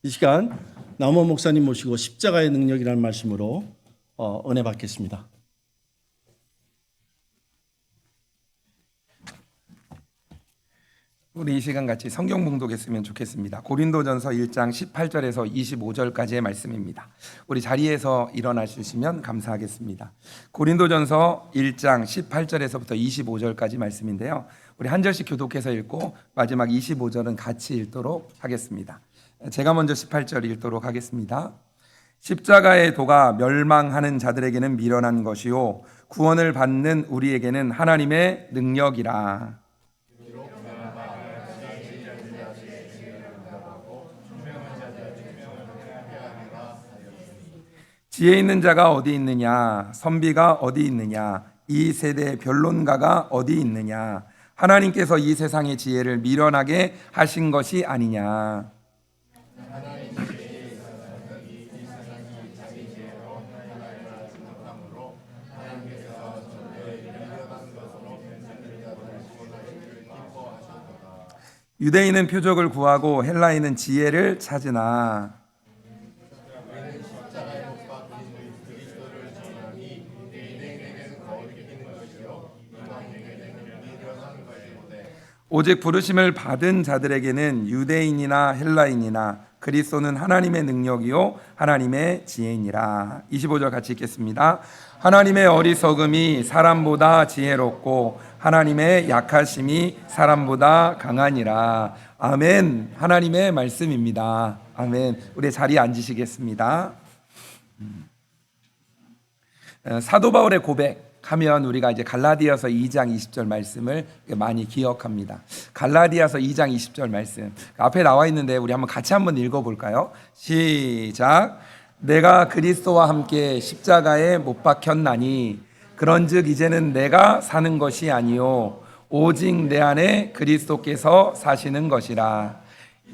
이 시간 나무 목사님 모시고 십자가의 능력이라는 말씀으로 은혜 받겠습니다. 우리 이 시간 같이 성경 봉독했으면 좋겠습니다. 고린도전서 1장 18절에서 25절까지의 말씀입니다. 우리 자리에서 일어나 주시면 감사하겠습니다. 고린도전서 1장 18절에서부터 25절까지 말씀인데요. 우리 한 절씩 교독해서 읽고 마지막 25절은 같이 읽도록 하겠습니다. 제가 먼저 18절 읽도록 하겠습니다. 십자가의 도가 멸망하는 자들에게는 미련한 것이요 구원을 받는 우리에게는 하나님의 능력이라. 지혜 있는 자가 어디 있느냐? 선비가 어디 있느냐? 이 세대의 변론가가 어디 있느냐? 하나님께서 이 세상의 지혜를 미련하게 하신 것이 아니냐? 유대인은 표적을 구하고 헬라인은 지혜를 찾으나 오직 부르심을 받은 자들에게는 유대인이나 헬라인이나 그리스도는 하나님의 능력이요 하나님의 지혜이니라. 25절 같이 읽겠습니다. 하나님의 어리석음이 사람보다 지혜롭고 하나님의 약하심이 사람보다 강하니라. 아멘. 하나님의 말씀입니다. 아멘. 우리 자리에 앉으시겠습니다. 사도 바울의 고백하면 우리가 이제 갈라디아서 2장 20절 말씀을 많이 기억합니다. 갈라디아서 2장 20절 말씀 앞에 나와 있는데 우리 같이 한번 읽어볼까요? 시작. 내가 그리스도와 함께 십자가에 못 박혔나니 그런즉 이제는 내가 사는 것이 아니요 오직 내 안에 그리스도께서 사시는 것이라.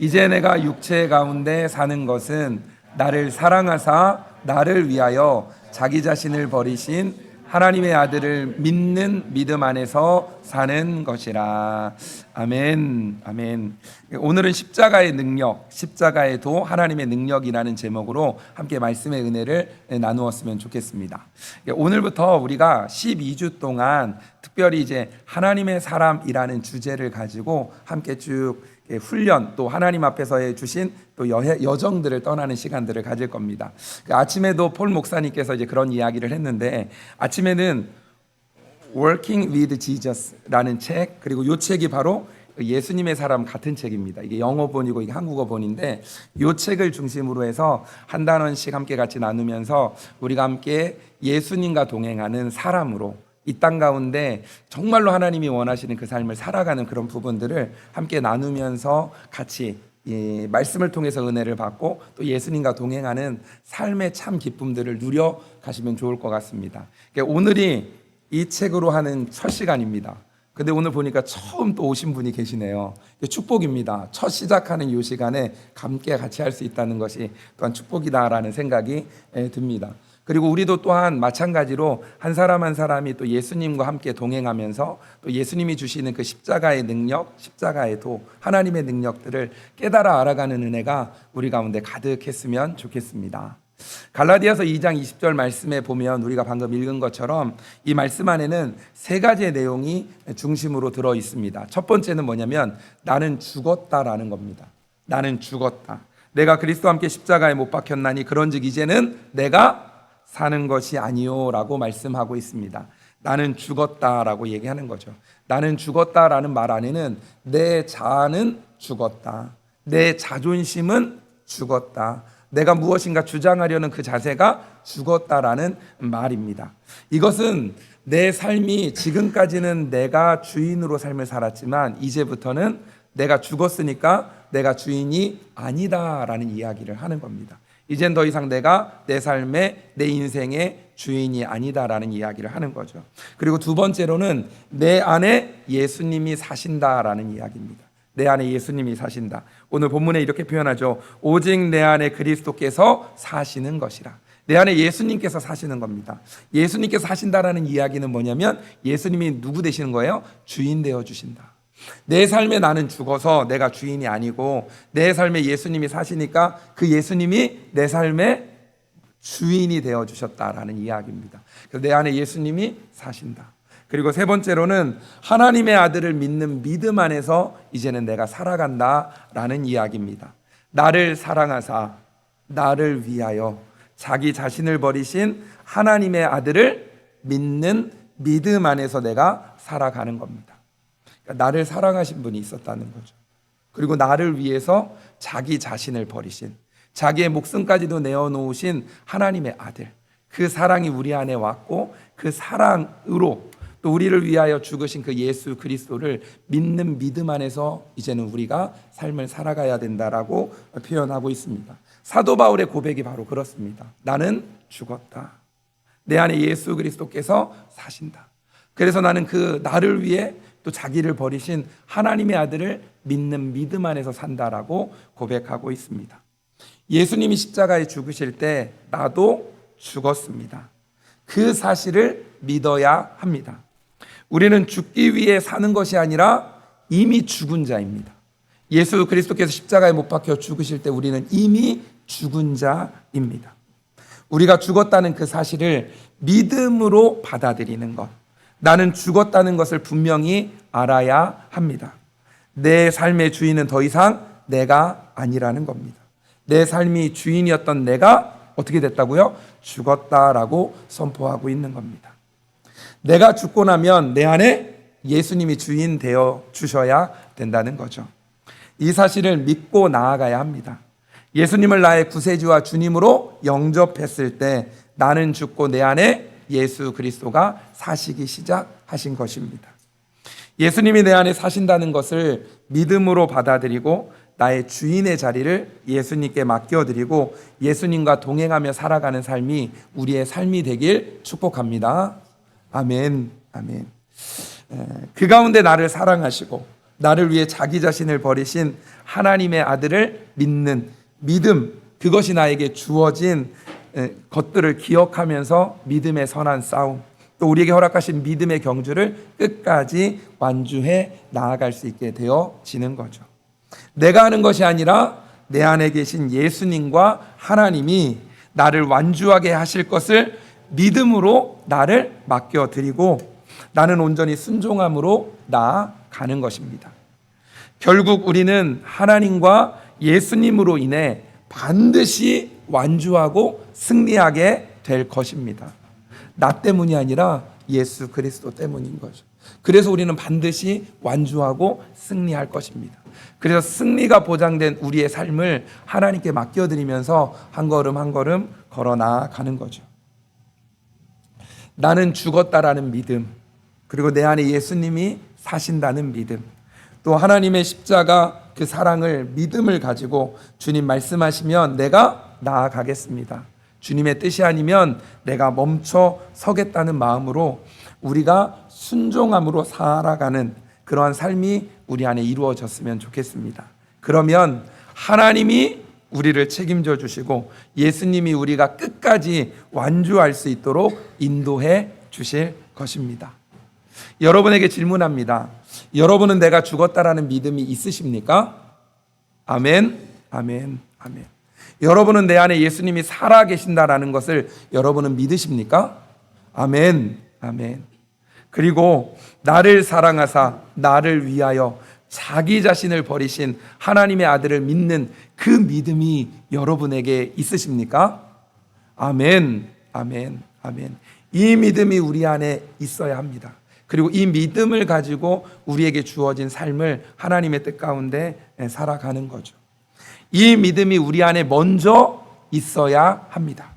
이제 내가 육체 가운데 사는 것은 나를 사랑하사 나를 위하여 자기 자신을 버리신 하나님의 아들을 믿는 믿음 안에서 사는 것이라. 아멘. 아멘. 오늘은 십자가의 능력, 십자가의 도 하나님의 능력이라는 제목으로 함께 말씀의 은혜를 나누었으면 좋겠습니다. 오늘부터 우리가 12주 동안 특별히 이제 하나님의 사람이라는 주제를 가지고 함께 쭉 훈련 또 하나님 앞에서 주신 또 여정들을 떠나는 시간들을 가질 겁니다. 아침에도 폴 목사님께서 이제 그런 이야기를 했는데 아침에는 Working with Jesus라는 책 그리고 이 책이 바로 예수님의 사람 같은 책입니다. 이게 영어본이고 이게 한국어본인데 이 책을 중심으로 해서 한 단원씩 함께 같이 나누면서 우리가 함께 예수님과 동행하는 사람으로 이 땅 가운데 정말로 하나님이 원하시는 그 삶을 살아가는 그런 부분들을 함께 나누면서 같이 말씀을 통해서 은혜를 받고 또 예수님과 동행하는 삶의 참 기쁨들을 누려 가시면 좋을 것 같습니다. 오늘이 이 책으로 하는 첫 시간입니다. 근데 오늘 보니까 처음 또 오신 분이 계시네요. 축복입니다. 첫 시작하는 이 시간에 함께 같이 할 수 있다는 것이 또한 축복이다라는 생각이 듭니다. 그리고 우리도 또한 마찬가지로 한 사람 한 사람이 또 예수님과 함께 동행하면서 또 예수님이 주시는 그 십자가의 능력, 십자가의 도, 하나님의 능력들을 깨달아 알아가는 은혜가 우리 가운데 가득했으면 좋겠습니다. 갈라디아서 2장 20절 말씀에 보면 우리가 방금 읽은 것처럼 이 말씀 안에는 세 가지의 내용이 중심으로 들어 있습니다. 첫 번째는 뭐냐면 나는 죽었다라는 겁니다. 나는 죽었다. 내가 그리스도와 함께 십자가에 못 박혔나니 그런즉 이제는 내가 사는 것이 아니요라고 말씀하고 있습니다. 나는 죽었다라고 얘기하는 거죠. 나는 죽었다라는 말 안에는 내 자아는 죽었다. 내 자존심은 죽었다. 내가 무엇인가 주장하려는 그 자세가 죽었다라는 말입니다. 이것은 내 삶이 지금까지는 내가 주인으로 삶을 살았지만 이제부터는 내가 죽었으니까 내가 주인이 아니다라는 이야기를 하는 겁니다. 이젠 더 이상 내가 내 삶의 내 인생의 주인이 아니다라는 이야기를 하는 거죠. 그리고 두 번째로는 내 안에 예수님이 사신다라는 이야기입니다. 내 안에 예수님이 사신다. 오늘 본문에 이렇게 표현하죠. 오직 내 안에 그리스도께서 사시는 것이라. 내 안에 예수님께서 사시는 겁니다. 예수님께서 사신다라는 이야기는 뭐냐면 예수님이 누구 되시는 거예요? 주인 되어 주신다. 내 삶에 나는 죽어서 내가 주인이 아니고 내 삶에 예수님이 사시니까 그 예수님이 내 삶의 주인이 되어 주셨다라는 이야기입니다. 그래서 내 안에 예수님이 사신다. 그리고 세 번째로는 하나님의 아들을 믿는 믿음 안에서 이제는 내가 살아간다라는 이야기입니다. 나를 사랑하사 나를 위하여 자기 자신을 버리신 하나님의 아들을 믿는 믿음 안에서 내가 살아가는 겁니다. 그러니까 나를 사랑하신 분이 있었다는 거죠. 그리고 나를 위해서 자기 자신을 버리신, 자기의 목숨까지도 내어놓으신 하나님의 아들, 그 사랑이 우리 안에 왔고 그 사랑으로 또 우리를 위하여 죽으신 그 예수 그리스도를 믿는 믿음 안에서 이제는 우리가 삶을 살아가야 된다라고 표현하고 있습니다. 사도 바울의 고백이 바로 그렇습니다. 나는 죽었다. 내 안에 예수 그리스도께서 사신다. 그래서 나는 그 나를 위해 또 자기를 버리신 하나님의 아들을 믿는 믿음 안에서 산다라고 고백하고 있습니다. 예수님이 십자가에 죽으실 때 나도 죽었습니다. 그 사실을 믿어야 합니다. 우리는 죽기 위해 사는 것이 아니라 이미 죽은 자입니다. 예수 그리스도께서 십자가에 못 박혀 죽으실 때 우리는 이미 죽은 자입니다. 우리가 죽었다는 그 사실을 믿음으로 받아들이는 것, 나는 죽었다는 것을 분명히 알아야 합니다. 내 삶의 주인은 더 이상 내가 아니라는 겁니다. 내 삶이 주인이었던 내가 어떻게 됐다고요? 죽었다라고 선포하고 있는 겁니다. 내가 죽고 나면 내 안에 예수님이 주인 되어 주셔야 된다는 거죠. 이 사실을 믿고 나아가야 합니다. 예수님을 나의 구세주와 주님으로 영접했을 때 나는 죽고 내 안에 예수 그리스도가 사시기 시작하신 것입니다. 예수님이 내 안에 사신다는 것을 믿음으로 받아들이고 나의 주인의 자리를 예수님께 맡겨드리고 예수님과 동행하며 살아가는 삶이 우리의 삶이 되길 축복합니다. 아멘, 아멘. 그 가운데 나를 사랑하시고 나를 위해 자기 자신을 버리신 하나님의 아들을 믿는 믿음, 그것이 나에게 주어진 것들을 기억하면서 믿음의 선한 싸움, 또 우리에게 허락하신 믿음의 경주를 끝까지 완주해 나아갈 수 있게 되어지는 거죠. 내가 하는 것이 아니라 내 안에 계신 예수님과 하나님이 나를 완주하게 하실 것을 믿음으로 나를 맡겨드리고 나는 온전히 순종함으로 나아가는 것입니다. 결국 우리는 하나님과 예수님으로 인해 반드시 완주하고 승리하게 될 것입니다. 나 때문이 아니라 예수 그리스도 때문인 거죠. 그래서 우리는 반드시 완주하고 승리할 것입니다. 그래서 승리가 보장된 우리의 삶을 하나님께 맡겨드리면서 한 걸음 한 걸음 걸어 나아가는 거죠. 나는 죽었다라는 믿음, 그리고 내 안에 예수님이 사신다는 믿음, 또 하나님의 십자가 그 사랑을 믿음을 가지고 주님 말씀하시면 내가 나아가겠습니다. 주님의 뜻이 아니면 내가 멈춰 서겠다는 마음으로 우리가 순종함으로 살아가는 그러한 삶이 우리 안에 이루어졌으면 좋겠습니다. 그러면 하나님이 우리를 책임져 주시고 예수님이 우리가 끝까지 완주할 수 있도록 인도해 주실 것입니다. 여러분에게 질문합니다. 여러분은 내가 죽었다라는 믿음이 있으십니까? 아멘, 아멘, 아멘. 여러분은 내 안에 예수님이 살아 계신다라는 것을 여러분은 믿으십니까? 아멘, 아멘. 그리고 나를 사랑하사 나를 위하여 자기 자신을 버리신 하나님의 아들을 믿는 그 믿음이 여러분에게 있으십니까? 아멘, 아멘, 아멘. 이 믿음이 우리 안에 있어야 합니다. 그리고 이 믿음을 가지고 우리에게 주어진 삶을 하나님의 뜻 가운데 살아가는 거죠. 이 믿음이 우리 안에 먼저 있어야 합니다.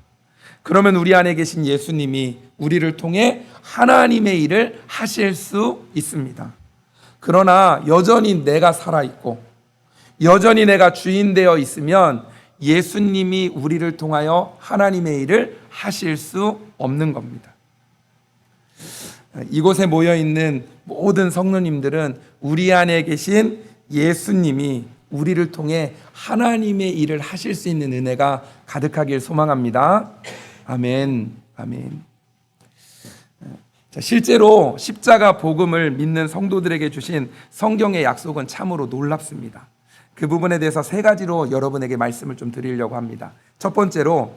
그러면 우리 안에 계신 예수님이 우리를 통해 하나님의 일을 하실 수 있습니다. 그러나 여전히 내가 살아있고 여전히 내가 주인 되어 있으면 예수님이 우리를 통하여 하나님의 일을 하실 수 없는 겁니다. 이곳에 모여있는 모든 성도님들은 우리 안에 계신 예수님이 우리를 통해 하나님의 일을 하실 수 있는 은혜가 가득하길 소망합니다. 아멘, 아멘. 자, 실제로 십자가 복음을 믿는 성도들에게 주신 성경의 약속은 참으로 놀랍습니다. 그 부분에 대해서 세 가지로 여러분에게 말씀을 좀 드리려고 합니다. 첫 번째로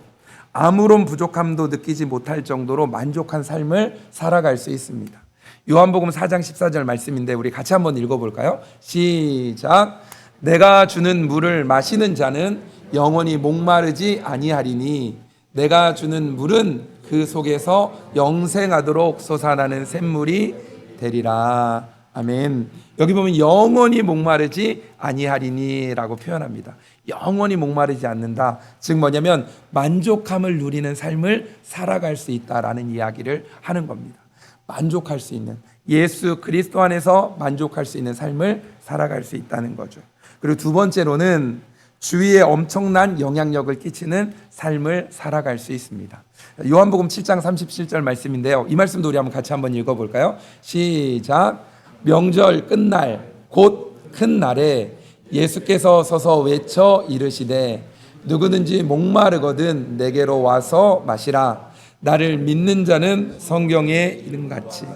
아무런 부족함도 느끼지 못할 정도로 만족한 삶을 살아갈 수 있습니다. 요한복음 4장 14절 말씀인데 우리 같이 한번 읽어볼까요? 시작. 내가 주는 물을 마시는 자는 영원히 목마르지 아니하리니 내가 주는 물은 그 속에서 영생하도록 솟아나는 샘물이 되리라. 아멘. 여기 보면 영원히 목마르지 아니하리니라고 표현합니다. 영원히 목마르지 않는다. 즉 뭐냐면 만족함을 누리는 삶을 살아갈 수 있다라는 이야기를 하는 겁니다. 만족할 수 있는, 예수 그리스도 안에서 만족할 수 있는 삶을 살아갈 수 있다는 거죠. 그리고 두 번째로는 주위에 엄청난 영향력을 끼치는 삶을 살아갈 수 있습니다. 요한복음 7장 37절 말씀인데요. 이 말씀도 우리 같이 한번 읽어볼까요? 시작. 명절 끝날 곧 큰 날에 예수께서 서서 외쳐 이르시되 누구든지 목마르거든 내게로 와서 마시라. 나를 믿는 자는 성경에 이름같이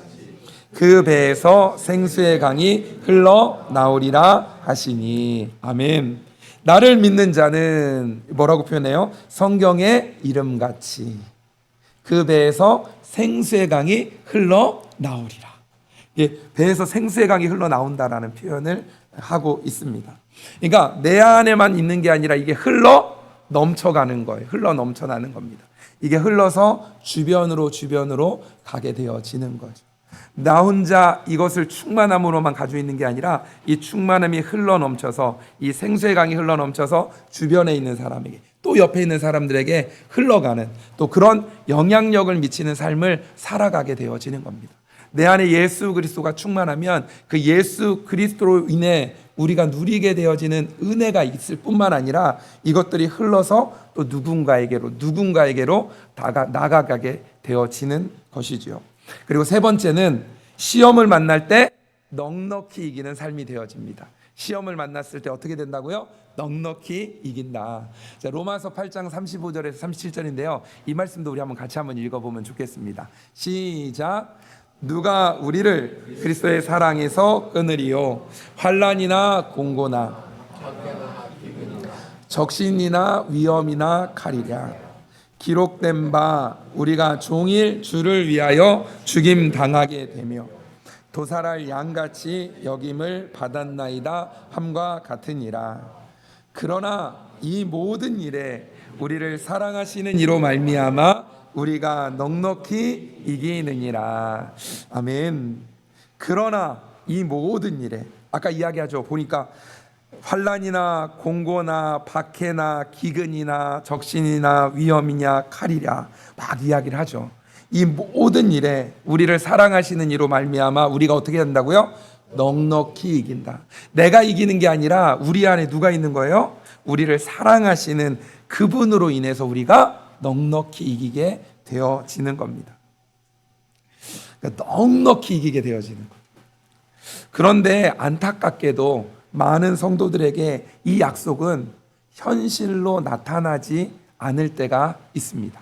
그 배에서 생수의 강이 흘러나오리라 하시니. 아멘. 나를 믿는 자는 뭐라고 표현해요? 성경의 이름같이 그 배에서 생수의 강이 흘러나오리라. 배에서 생수의 강이 흘러나온다라는 표현을 하고 있습니다. 그러니까 내 안에만 있는 게 아니라 이게 흘러 넘쳐가는 거예요. 흘러 넘쳐나는 겁니다. 이게 흘러서 주변으로 가게 되어지는 거죠. 나 혼자 이것을 충만함으로만 가지고 있는 게 아니라 이 충만함이 흘러 넘쳐서 이 생수의 강이 흘러 넘쳐서 주변에 있는 사람에게 또 옆에 있는 사람들에게 흘러가는 또 그런 영향력을 미치는 삶을 살아가게 되어지는 겁니다. 내 안에 예수 그리스도가 충만하면 그 예수 그리스도로 인해 우리가 누리게 되어지는 은혜가 있을 뿐만 아니라 이것들이 흘러서 또 누군가에게로 나아가게 되어지는 것이지요. 그리고 세 번째는 시험을 만날 때 넉넉히 이기는 삶이 되어집니다. 시험을 만났을 때 어떻게 된다고요? 넉넉히 이긴다. 자, 로마서 8장 35절에서 37절인데요. 이 말씀도 우리 같이 한번 읽어보면 좋겠습니다. 시작. 누가 우리를 그리스도의 사랑에서 끊으리요? 환난이나 공고나 적신이나 위험이나 칼이랴. 기록된 바 우리가 종일 주를 위하여 죽임 당하게 되며 도살할 양같이 여김을 받았나이다 함과 같으니라. 그러나 이 모든 일에 우리를 사랑하시는 이로 말미암아 우리가 넉넉히 이기느니라. 아멘. 그러나 이 모든 일에 아까 이야기하죠. 보니까 환난이나 공고나 박해나 기근이나 적신이나 위험이냐 칼이랴 막 이야기를 하죠. 이 모든 일에 우리를 사랑하시는 이로 말미암아 우리가 어떻게 된다고요? 넉넉히 이긴다. 내가 이기는 게 아니라 우리 안에 누가 있는 거예요? 우리를 사랑하시는 그분으로 인해서 우리가 넉넉히 이기게 되어지는 겁니다. 그러니까 넉넉히 이기게 되어지는 거예요. 그런데 안타깝게도 많은 성도들에게 이 약속은 현실로 나타나지 않을 때가 있습니다.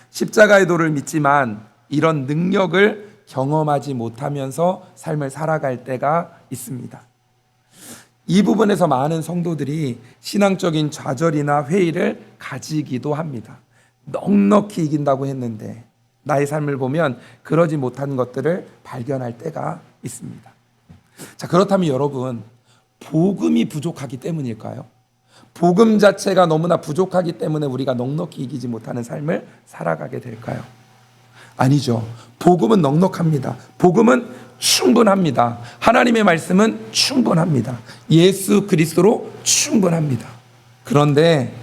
십자가의 도를 믿지만 이런 능력을 경험하지 못하면서 삶을 살아갈 때가 있습니다. 이 부분에서 많은 성도들이 신앙적인 좌절이나 회의를 가지기도 합니다. 넉넉히 이긴다고 했는데 나의 삶을 보면 그러지 못한 것들을 발견할 때가 있습니다. 자, 그렇다면 여러분, 복음이 부족하기 때문일까요? 복음 자체가 너무나 부족하기 때문에 우리가 넉넉히 이기지 못하는 삶을 살아가게 될까요? 아니죠. 복음은 넉넉합니다. 복음은 충분합니다. 하나님의 말씀은 충분합니다. 예수 그리스도로 충분합니다. 그런데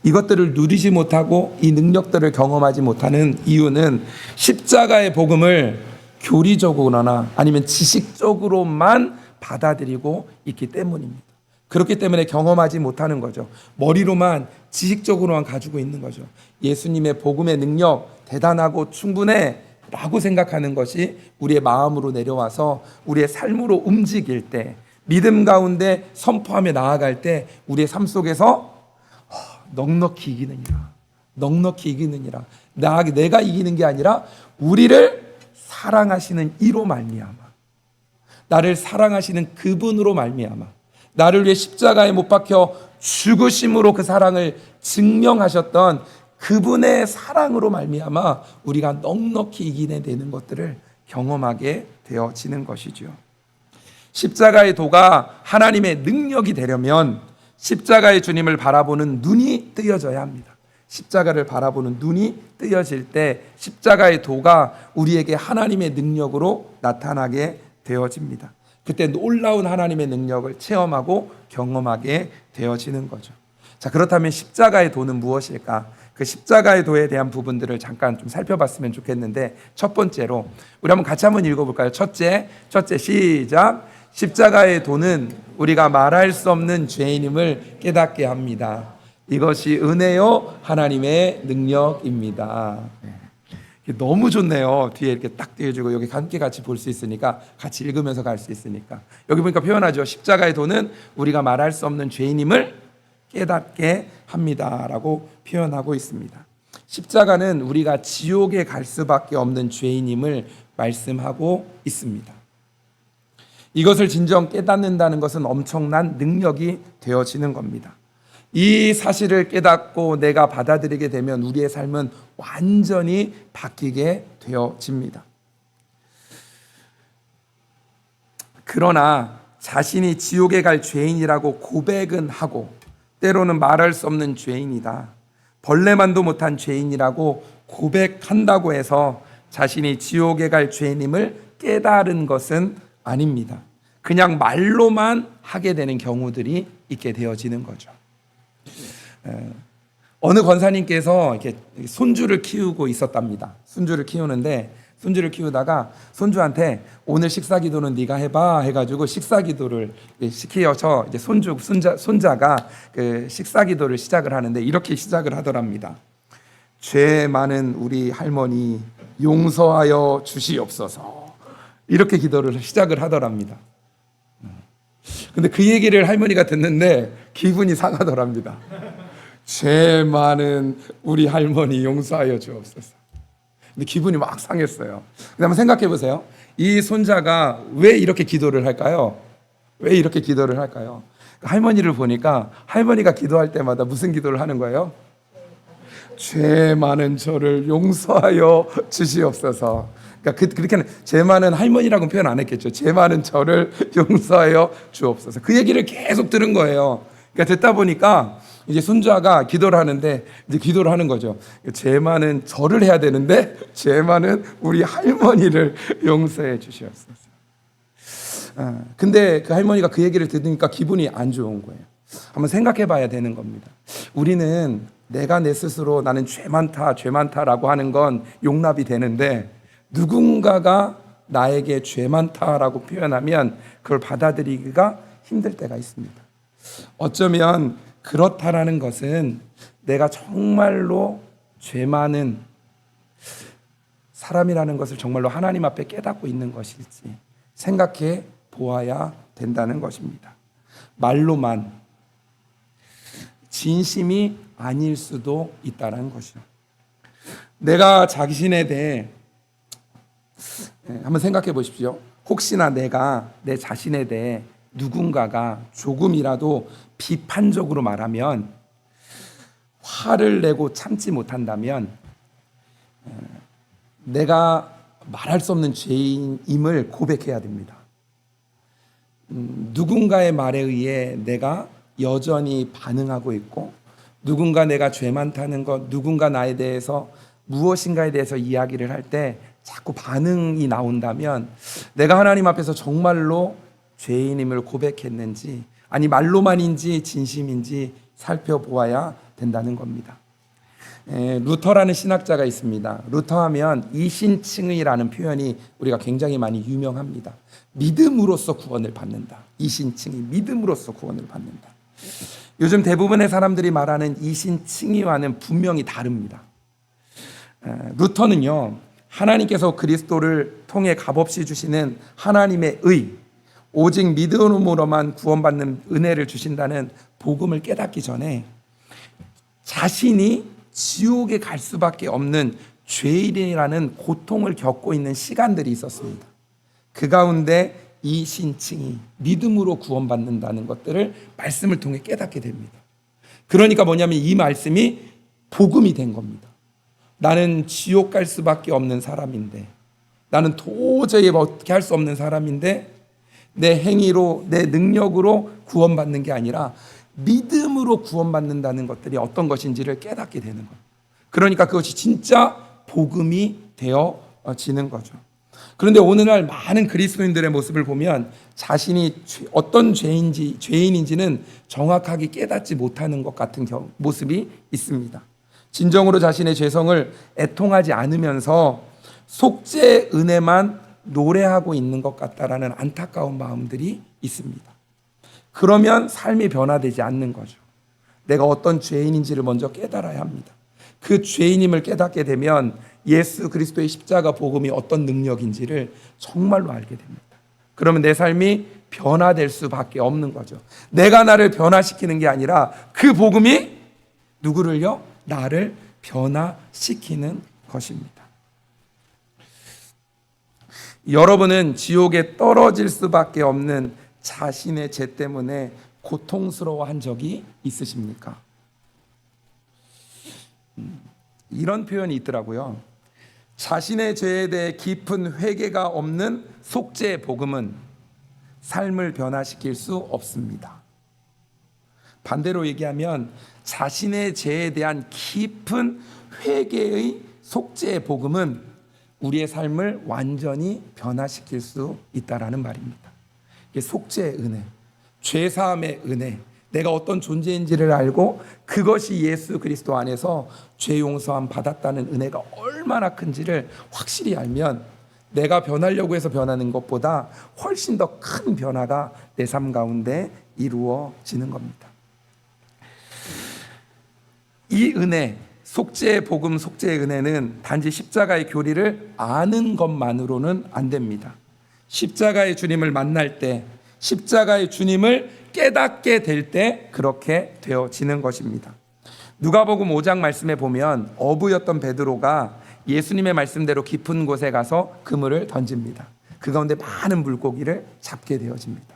이것들을 누리지 못하고 이 능력들을 경험하지 못하는 이유는 십자가의 복음을 교리적으로나 아니면 지식적으로만 받아들이고 있기 때문입니다. 그렇기 때문에 경험하지 못하는 거죠. 머리로만 지식적으로만 가지고 있는 거죠. 예수님의 복음의 능력 대단하고 충분해 라고 생각하는 것이 우리의 마음으로 내려와서 우리의 삶으로 움직일 때, 믿음 가운데 선포하며 나아갈 때 우리의 삶 속에서 넉넉히 이기느니라, 넉넉히 이기느니라. 내가 이기는 게 아니라 우리를 사랑하시는 이로 말미암아, 나를 사랑하시는 그분으로 말미암아, 나를 위해 십자가에 못 박혀 죽으심으로 그 사랑을 증명하셨던 그분의 사랑으로 말미암아 우리가 넉넉히 이기게 되는 것들을 경험하게 되어지는 것이죠. 십자가의 도가 하나님의 능력이 되려면 십자가의 주님을 바라보는 눈이 뜨여져야 합니다. 십자가를 바라보는 눈이 뜨여질 때 십자가의 도가 우리에게 하나님의 능력으로 나타나게 되어집니다. 그때 놀라운 하나님의 능력을 체험하고 경험하게 되어지는 거죠. 자, 그렇다면 십자가의 도는 무엇일까? 그 십자가의 도에 대한 부분들을 잠깐 좀 살펴봤으면 좋겠는데, 첫 번째로 우리 같이 한번 읽어볼까요? 첫째 시작. 십자가의 도는 우리가 말할 수 없는 죄인임을 깨닫게 합니다. 이것이 은혜요 하나님의 능력입니다. 너무 좋네요. 뒤에 이렇게 딱 띄워주고 여기 함께 같이 볼 수 있으니까, 같이 읽으면서 갈 수 있으니까. 여기 보니까 표현하죠. 십자가의 도는 우리가 말할 수 없는 죄인임을 깨닫게 합니다라고 표현하고 있습니다. 십자가는 우리가 지옥에 갈 수밖에 없는 죄인임을 말씀하고 있습니다. 이것을 진정 깨닫는다는 것은 엄청난 능력이 되어지는 겁니다. 이 사실을 깨닫고 내가 받아들이게 되면 우리의 삶은 완전히 바뀌게 되어집니다. 그러나 자신이 지옥에 갈 죄인이라고 고백은 하고, 때로는 말할 수 없는 죄인이다, 벌레만도 못한 죄인이라고 고백한다고 해서 자신이 지옥에 갈 죄인임을 깨달은 것은 아닙니다. 그냥 말로만 하게 되는 경우들이 있게 되어지는 거죠. 어느 권사님께서 이렇게 손주를 키우고 있었답니다. 손주를 키우다가 손주한테 오늘 식사 기도는 네가 해봐 해가지고 식사 기도를 시키어서 이제 손자가 그 식사 기도를 시작을 하는데 이렇게 시작을 하더랍니다. 죄 많은 우리 할머니 용서하여 주시옵소서. 이렇게 기도를 시작을 하더랍니다. 근데 그 얘기를 할머니가 듣는데 기분이 상하더랍니다. 죄 많은 우리 할머니 용서하여 주옵소서. 근데 기분이 막 상했어요. 근데 한번 생각해 보세요. 이 손자가 왜 이렇게 기도를 할까요? 왜 이렇게 기도를 할까요? 할머니를 보니까 할머니가 기도할 때마다 무슨 기도를 하는 거예요? 죄 많은 저를 용서하여 주시옵소서. 그러니까 그렇게는 죄 많은 할머니라고는 표현 안 했겠죠. 죄 많은 저를 용서하여 주옵소서. 그 얘기를 계속 들은 거예요. 그러니까 듣다 보니까 이제 손자가 기도를 하는데 이제 기도를 하는 거죠. 죄 많은 저를 해야 되는데 죄 많은 우리 할머니를 용서해 주시옵소서. 근데 그 할머니가 그 얘기를 들으니까 기분이 안 좋은 거예요. 한번 생각해 봐야 되는 겁니다. 우리는 내가 내 스스로 나는 죄 많다라고 하는 건 용납이 되는데, 누군가가 나에게 죄 많다라고 표현하면 그걸 받아들이기가 힘들 때가 있습니다. 어쩌면 그렇다라는 것은 내가 정말로 죄 많은 사람이라는 것을 정말로 하나님 앞에 깨닫고 있는 것일지 생각해 보아야 된다는 것입니다. 말로만 진심이 아닐 수도 있다는 것이요. 내가 자신에 대해 한번 생각해 보십시오. 혹시나 내가 내 자신에 대해 누군가가 조금이라도 비판적으로 말하면 화를 내고 참지 못한다면 내가 말할 수 없는 죄인임을 고백해야 됩니다. 누군가의 말에 의해 내가 여전히 반응하고 있고, 누군가 내가 죄 많다는 것, 누군가 나에 대해서 무엇인가에 대해서 이야기를 할 때 자꾸 반응이 나온다면 내가 하나님 앞에서 정말로 죄인임을 고백했는지, 아니 말로만인지 진심인지 살펴보아야 된다는 겁니다. 루터라는 신학자가 있습니다. 루터 하면 이신칭의라는 표현이 우리가 굉장히 많이 유명합니다. 믿음으로써 구원을 받는다. 이신칭의, 믿음으로써 구원을 받는다. 요즘 대부분의 사람들이 말하는 이신칭의와는 분명히 다릅니다. 루터는요, 하나님께서 그리스도를 통해 값없이 주시는 하나님의 의, 오직 믿음으로만 구원받는 은혜를 주신다는 복음을 깨닫기 전에 자신이 지옥에 갈 수밖에 없는 죄인이라는 고통을 겪고 있는 시간들이 있었습니다. 그 가운데 이 신층이 믿음으로 구원받는다는 것들을 말씀을 통해 깨닫게 됩니다. 그러니까 뭐냐면 이 말씀이 복음이 된 겁니다. 나는 지옥 갈 수밖에 없는 사람인데, 나는 도저히 어떻게 할 수 없는 사람인데, 내 행위로 내 능력으로 구원받는 게 아니라 믿음으로 구원받는다는 것들이 어떤 것인지를 깨닫게 되는 거예요. 그러니까 그것이 진짜 복음이 되어지는 거죠. 그런데 오늘날 많은 그리스도인들의 모습을 보면 자신이 어떤 죄인인지는 정확하게 깨닫지 못하는 것 같은 모습이 있습니다. 진정으로 자신의 죄성을 애통하지 않으면서 속죄 은혜만 노래하고 있는 것 같다라는 안타까운 마음들이 있습니다. 그러면 삶이 변화되지 않는 거죠. 내가 어떤 죄인인지를 먼저 깨달아야 합니다. 그 죄인임을 깨닫게 되면 예수 그리스도의 십자가 복음이 어떤 능력인지를 정말로 알게 됩니다. 그러면 내 삶이 변화될 수밖에 없는 거죠. 내가 나를 변화시키는 게 아니라 그 복음이 누구를요? 나를 변화시키는 것입니다. 여러분은 지옥에 떨어질 수밖에 없는 자신의 죄 때문에 고통스러워한 적이 있으십니까? 이런 표현이 있더라고요. 자신의 죄에 대해 깊은 회개가 없는 속죄의 복음은 삶을 변화시킬 수 없습니다. 반대로 얘기하면 자신의 죄에 대한 깊은 회개의 속죄의 복음은 우리의 삶을 완전히 변화시킬 수 있다라는 말입니다. 이게 속죄의 은혜, 죄사함의 은혜, 내가 어떤 존재인지를 알고 그것이 예수 그리스도 안에서 죄 용서함 받았다는 은혜가 얼마나 큰지를 확실히 알면 내가 변하려고 해서 변하는 것보다 훨씬 더 큰 변화가 내 삶 가운데 이루어지는 겁니다. 이 은혜, 속죄의 복음, 속죄의 은혜는 단지 십자가의 교리를 아는 것만으로는 안 됩니다. 십자가의 주님을 만날 때, 십자가의 주님을 깨닫게 될 때 그렇게 되어지는 것입니다. 누가복음 5장 말씀에 보면 어부였던 베드로가 예수님의 말씀대로 깊은 곳에 가서 그물을 던집니다. 그 가운데 많은 물고기를 잡게 되어집니다.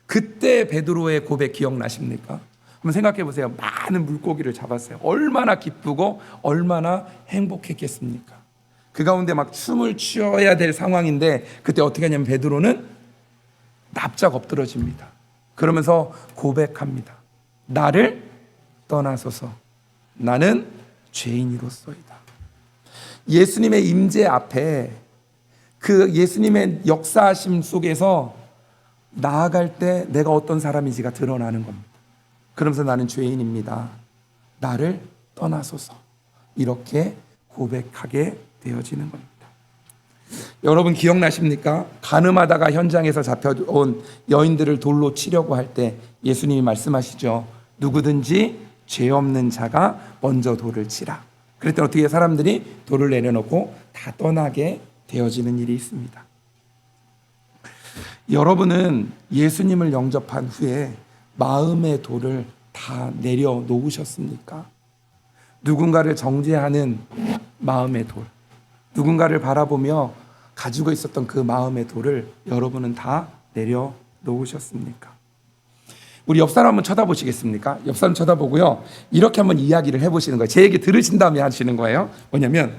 그때 베드로의 고백 기억나십니까? 한번 생각해 보세요. 많은 물고기를 잡았어요. 얼마나 기쁘고 얼마나 행복했겠습니까? 그 가운데 막 춤을 추어야 될 상황인데 그때 어떻게 하냐면 베드로는 납작 엎드러집니다. 그러면서 고백합니다. 나를 떠나소서. 나는 죄인이로소이다. 예수님의 임재 앞에 그 예수님의 역사하심 속에서 나아갈 때 내가 어떤 사람인지가 드러나는 겁니다. 그러면서 나는 죄인입니다. 나를 떠나소서. 이렇게 고백하게 되어지는 겁니다. 여러분 기억나십니까? 간음하다가 현장에서 잡혀온 여인들을 돌로 치려고 할 때 예수님이 말씀하시죠. 누구든지 죄 없는 자가 먼저 돌을 치라. 그랬더니 어떻게 사람들이 돌을 내려놓고 다 떠나게 되어지는 일이 있습니다. 여러분은 예수님을 영접한 후에 마음의 돌을 다 내려놓으셨습니까? 누군가를 정죄하는 마음의 돌, 누군가를 바라보며 가지고 있었던 그 마음의 돌을 여러분은 다 내려놓으셨습니까? 우리 옆 사람 한번 쳐다보시겠습니까? 옆 사람 쳐다보고요, 이렇게 한번 이야기를 해보시는 거예요. 제 얘기 들으신 다음에 하시는 거예요. 뭐냐면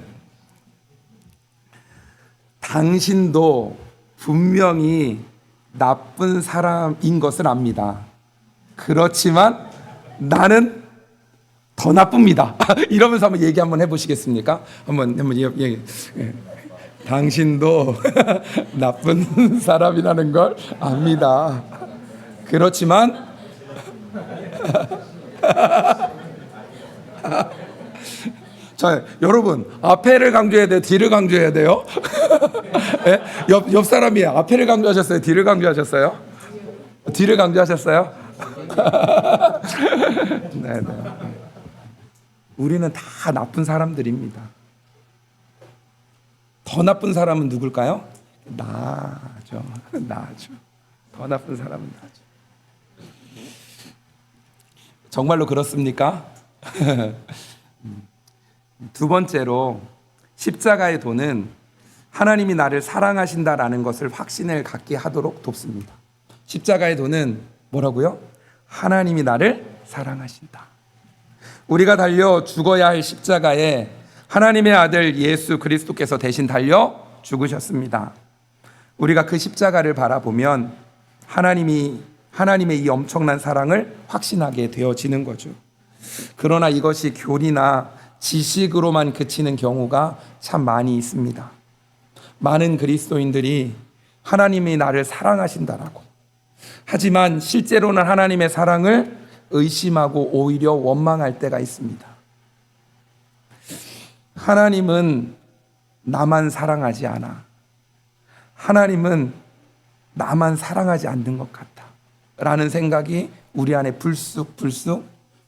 당신도 분명히 나쁜 사람인 것을 압니다. 그렇지만 나는 더 나쁩니다. 이러면서 한번 얘기 한번 해보시겠습니까? 한번 얘기. 당신도 나쁜 사람이라는 걸 압니다. 그렇지만 자, 여러분 앞에를 강조해야 돼요? 뒤를 강조해야 돼요? 네? 옆 사람이 앞에를 강조하셨어요? 뒤를 강조하셨어요? 뒤를 강조하셨어요? 네. 우리는 다 나쁜 사람들입니다. 더 나쁜 사람은 누굴까요? 나죠. 더 나쁜 사람은 나죠. 정말로 그렇습니까? 두 번째로 십자가의 도는 하나님이 나를 사랑하신다라는 것을 확신을 갖게 하도록 돕습니다. 십자가의 도는 뭐라고요? 하나님이 나를 사랑하신다. 우리가 달려 죽어야 할 십자가에 하나님의 아들 예수 그리스도께서 대신 달려 죽으셨습니다. 우리가 그 십자가를 바라보면 하나님의 이 엄청난 사랑을 확신하게 되어지는 거죠. 그러나 이것이 교리나 지식으로만 그치는 경우가 참 많이 있습니다. 많은 그리스도인들이 하나님이 나를 사랑하신다라고, 하지만 실제로는 하나님의 사랑을 의심하고 오히려 원망할 때가 있습니다. 하나님은 나만 사랑하지 않아. 하나님은 나만 사랑하지 않는 것 같다 라는 생각이 우리 안에 불쑥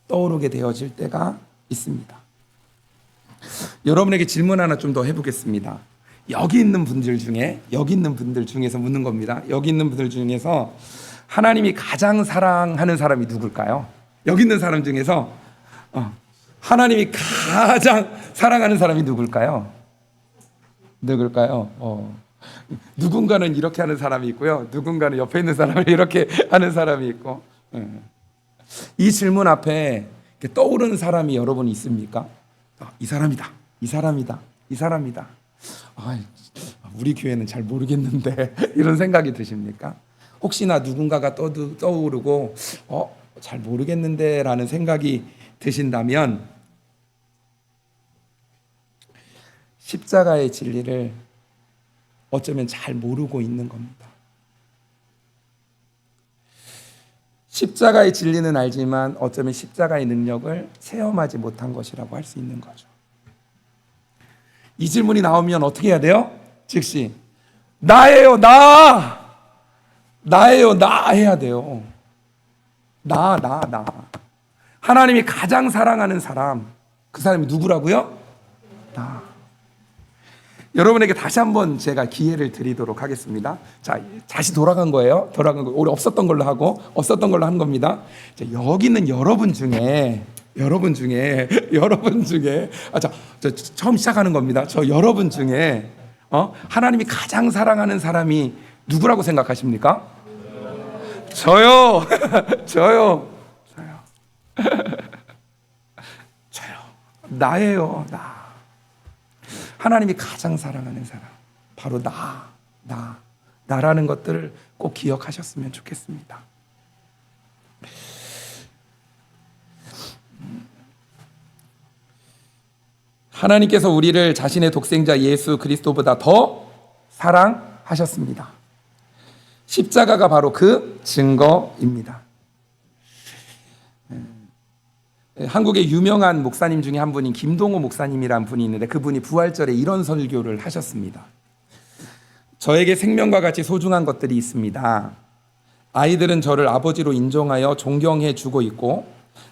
떠오르게 되어질 때가 있습니다. 여러분에게 질문 하나 좀 더 해보겠습니다. 여기 있는 분들 중에서 묻는 겁니다. 여기 있는 분들 중에서 하나님이 가장 사랑하는 사람이 누굴까요? 여기 있는 사람 중에서 하나님이 가장 사랑하는 사람이 누굴까요? 누군가는 이렇게 하는 사람이 있고요. 누군가는 옆에 있는 사람이 이렇게 하는 사람이 있고. 이 질문 앞에 떠오르는 사람이 여러분 있습니까? 이 사람이다. 우리 교회는 잘 모르겠는데 이런 생각이 드십니까? 혹시나 누군가가 떠오르고 잘 모르겠는데 라는 생각이 드신다면 십자가의 진리를 어쩌면 잘 모르고 있는 겁니다. 십자가의 진리는 알지만 어쩌면 십자가의 능력을 체험하지 못한 것이라고 할 수 있는 거죠. 이 질문이 나오면 어떻게 해야 돼요? 즉시 나예요, 나 해야 돼요. 나. 하나님이 가장 사랑하는 사람, 그 사람이 누구라고요? 나. 여러분에게 다시 한번 제가 기회를 드리도록 하겠습니다. 자, 다시 돌아간 거예요. 우리 없었던 걸로 하는 겁니다. 자, 여기 있는 여러분 중에 처음 시작하는 겁니다. 여러분 중에 하나님이 가장 사랑하는 사람이 누구라고 생각하십니까? 저요. 나예요, 나. 하나님이 가장 사랑하는 사람, 바로 나라는 것들을 꼭 기억하셨으면 좋겠습니다. 하나님께서 우리를 자신의 독생자 예수 그리스도보다 더 사랑하셨습니다. 십자가가 바로 그 증거입니다. 한국의 유명한 목사님 중에 한 분인 김동호 목사님이란 분이 있는데 그분이 부활절에 이런 설교를 하셨습니다. 저에게 생명과 같이 소중한 것들이 있습니다. 아이들은 저를 아버지로 인정하여 존경해 주고 있고,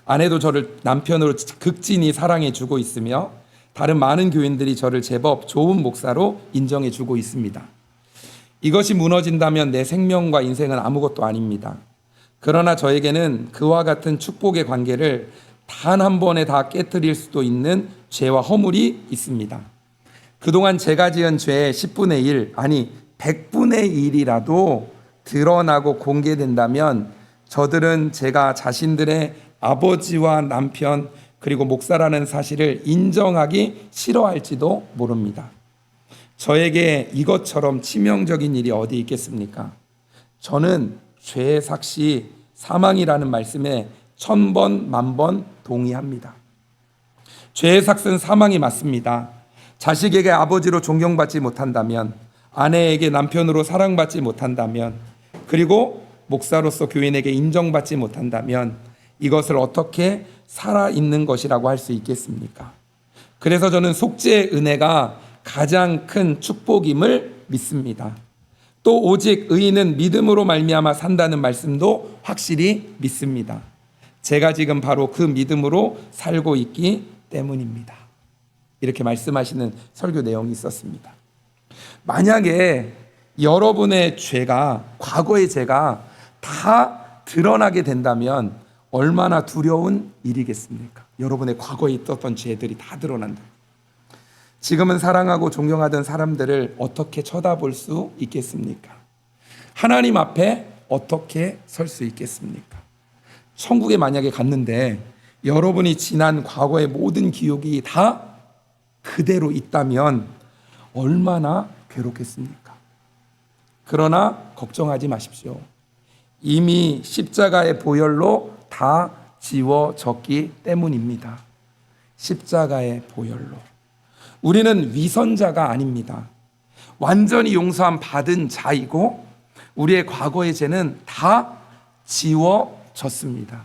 아내도 저를 남편으로 극진히 사랑해 주고 있으며, 다른 많은 교인들이 저를 제법 좋은 목사로 인정해 주고 있습니다. 이것이 무너진다면 내 생명과 인생은 아무것도 아닙니다. 그러나 저에게는 그와 같은 축복의 관계를 단 한 번에 다 깨뜨릴 수도 있는 죄와 허물이 있습니다. 그동안 제가 지은 죄의 10분의 1, 아니 100분의 1이라도 드러나고 공개된다면 저들은 제가 자신들의 아버지와 남편 그리고 목사라는 사실을 인정하기 싫어할지도 모릅니다. 저에게 이것처럼 치명적인 일이 어디 있겠습니까? 저는 죄의 삭시 사망이라는 말씀에 1000번 만번 동의합니다. 죄의 삭은 사망이 맞습니다. 자식에게 아버지로 존경받지 못한다면, 아내에게 남편으로 사랑받지 못한다면, 그리고 목사로서 교인에게 인정받지 못한다면 이것을 어떻게 살아있는 것이라고 할 수 있겠습니까? 그래서 저는 속죄의 은혜가 가장 큰 축복임을 믿습니다. 또 오직 의인은 믿음으로 말미암아 산다는 말씀도 확실히 믿습니다. 제가 지금 바로 그 믿음으로 살고 있기 때문입니다. 이렇게 말씀하시는 설교 내용이 있었습니다. 만약에 여러분의 죄가, 과거의 죄가 다 드러나게 된다면 얼마나 두려운 일이겠습니까? 여러분의 과거에 있었던 죄들이 다 드러난다. 지금은 사랑하고 존경하던 사람들을 어떻게 쳐다볼 수 있겠습니까? 하나님 앞에 어떻게 설 수 있겠습니까? 천국에 만약에 갔는데 여러분이 지난 과거의 모든 기억이 다 그대로 있다면 얼마나 괴롭겠습니까? 그러나 걱정하지 마십시오. 이미 십자가의 보혈로 다 지워졌기 때문입니다. 십자가의 보혈로. 우리는 위선자가 아닙니다. 완전히 용서함 받은 자이고 우리의 과거의 죄는 다 지워졌습니다.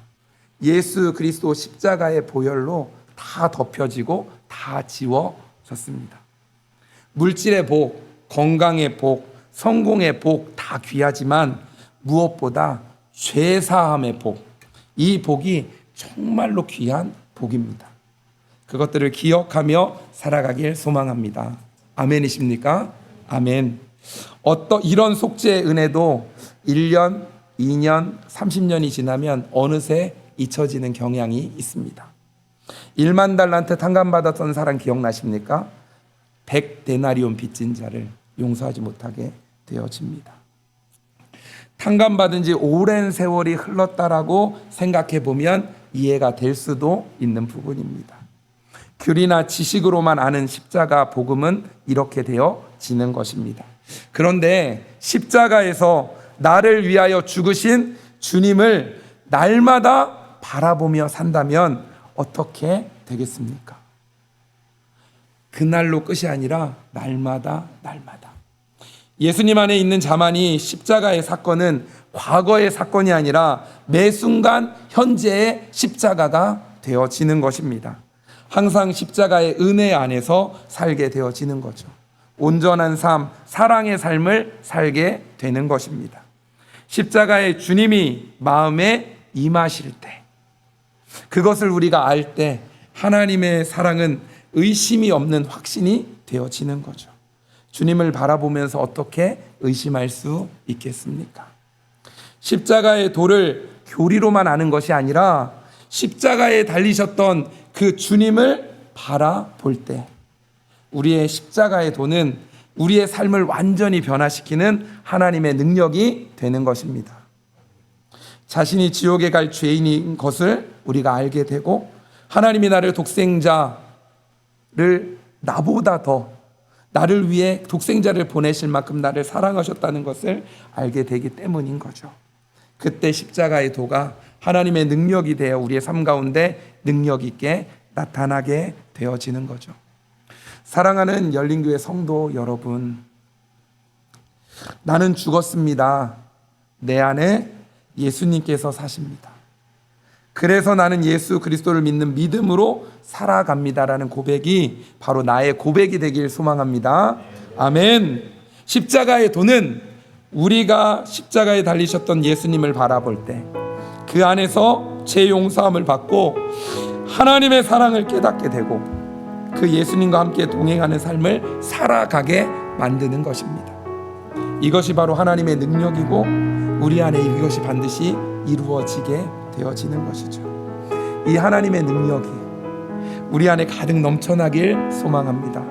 예수 그리스도 십자가의 보혈로 다 덮여지고 다 지워졌습니다. 물질의 복, 건강의 복, 성공의 복 다 귀하지만 무엇보다 죄사함의 복, 이 복이 정말로 귀한 복입니다. 그것들을 기억하며 살아가길 소망합니다. 아멘이십니까? 아멘. 이런 속죄의 은혜도 1년, 2년, 30년이 지나면 어느새 잊혀지는 경향이 있습니다. 1만 달란트 탕감받았던 사람 기억나십니까? 100데나리온 빚진 자를 용서하지 못하게 되어집니다. 탕감받은 지 오랜 세월이 흘렀다라고 생각해 보면 이해가 될 수도 있는 부분입니다. 교리나 지식으로만 아는 십자가 복음은 이렇게 되어지는 것입니다. 그런데 십자가에서 나를 위하여 죽으신 주님을 날마다 바라보며 산다면 어떻게 되겠습니까? 그날로 끝이 아니라 날마다. 예수님 안에 있는 자만이 십자가의 사건은 과거의 사건이 아니라 매 순간 현재의 십자가가 되어지는 것입니다. 항상 십자가의 은혜 안에서 살게 되어지는 거죠. 온전한 삶, 사랑의 삶을 살게 되는 것입니다. 십자가의 주님이 마음에 임하실 때, 그것을 우리가 알 때 하나님의 사랑은 의심이 없는 확신이 되어지는 거죠. 주님을 바라보면서 어떻게 의심할 수 있겠습니까? 십자가의 도를 교리로만 아는 것이 아니라 십자가에 달리셨던 그 주님을 바라볼 때 우리의 십자가의 도는 우리의 삶을 완전히 변화시키는 하나님의 능력이 되는 것입니다. 자신이 지옥에 갈 죄인인 것을 우리가 알게 되고 하나님이 나를 독생자를 나보다 더 나를 위해 독생자를 보내실 만큼 나를 사랑하셨다는 것을 알게 되기 때문인 거죠. 그때 십자가의 도가 하나님의 능력이 되어 우리의 삶 가운데 능력 있게 나타나게 되어지는 거죠. 사랑하는 열린교회 성도 여러분, 나는 죽었습니다. 내 안에 예수님께서 사십니다. 그래서 나는 예수 그리스도를 믿는 믿음으로 살아갑니다라는 고백이 바로 나의 고백이 되길 소망합니다. 아멘. 십자가의 도는 우리가 십자가에 달리셨던 예수님을 바라볼 때 그 안에서 죄 용서함을 받고 하나님의 사랑을 깨닫게 되고 그 예수님과 함께 동행하는 삶을 살아가게 만드는 것입니다. 이것이 바로 하나님의 능력이고 우리 안에 이것이 반드시 이루어지게 되어지는 것이죠. 이 하나님의 능력이 우리 안에 가득 넘쳐나길 소망합니다.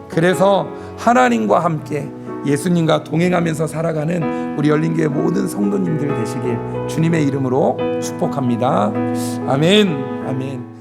그래서 하나님과 함께 예수님과 동행하면서 살아가는 우리 열린교회 모든 성도님들 되시길 주님의 이름으로 축복합니다. 아멘. 아멘.